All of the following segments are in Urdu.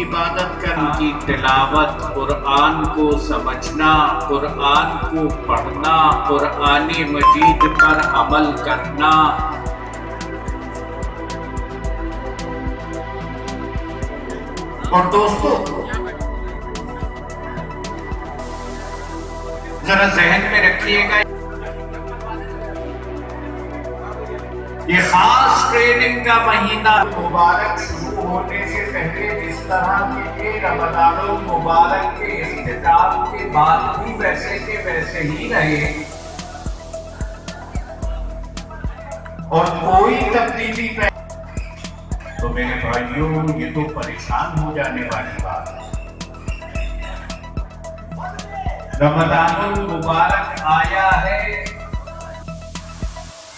عبادت کرنا کی تلاوت، قرآن کو سمجھنا، قرآن کو پڑھنا، قرآن مجید پر عمل کرنا۔ اور دوستو ذرا ذہن میں رکھیے گا، یہ خاص ٹریننگ کا مہینہ مبارک شروع ہونے سے پہلے جس طرح کے رمضان المبارک کے اختتام کے بعد بھی ویسے کے ویسے ہی رہے اور کوئی تبدیلی تو میرے بھائیوں یہ تو پریشان ہو جانے والی بات ہے۔ رمضان المبارک آیا ہے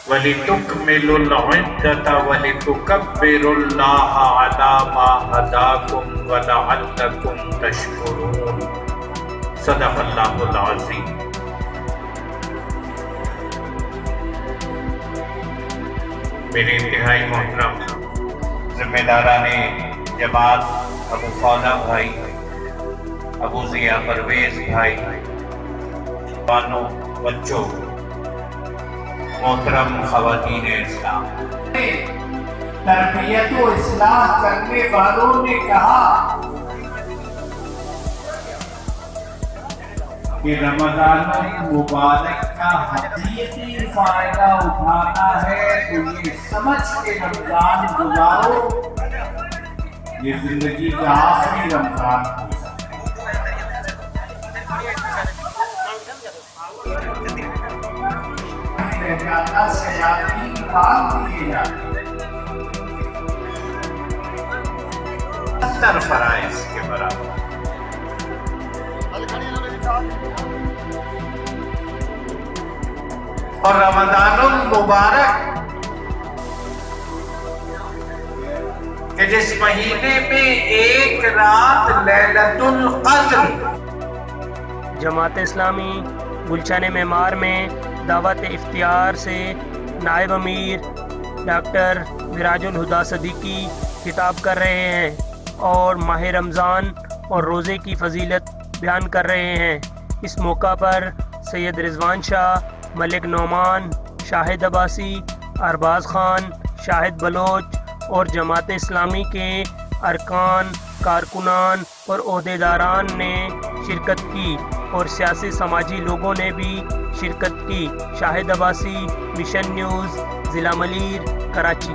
وَلِتُكْمِلُوا الْعِدَّةَ وَلِتُكَبِّرُوا اللَّهَ عَلَى مَا هَدَاكُمْ وَلَعَلَّكُمْ تَشْكُرُونَ۔ صدق اللہ العظیم۔ میرے انتہائی محترم ذمہ داران جماعت، ابو خولہ بھائی، ابو ضیاء پرویز بھائی، بانو بچوں، محترم خواتین اسلام، تربیت و اصلاح کرنے والوں نے کہا کہ رمضان المبارک کا حقیقی فائدہ اٹھانا ہے تو یہ سمجھ کے رمضان گزارو، یہ زندگی کا آخری رمضان ہو سکتا ہے۔ شیاطین کام کیے جاتے 70 فرائض کے برابر۔ اور رمضان المبارک کہ جس مہینے میں ایک رات لیلۃ القدر، جماعت اسلامی گلشن معمار میں دعوت افتیار سے نائب امیر ڈاکٹر مراج الہدیٰ صدیقی خطاب کر رہے ہیں اور ماہ رمضان اور روزے کی فضیلت بیان کر رہے ہیں۔ اس موقع پر سید رضوان شاہ، ملک نعمان، شاہد عباسی، ارباز خان، شاہد بلوچ اور جماعت اسلامی کے ارکان، کارکنان اور عہدیداران نے شرکت کی اور سیاسی سماجی لوگوں نے بھی شرکت کی۔ شاہد عباسی، مشن نیوز، ضلع ملیر، کراچی۔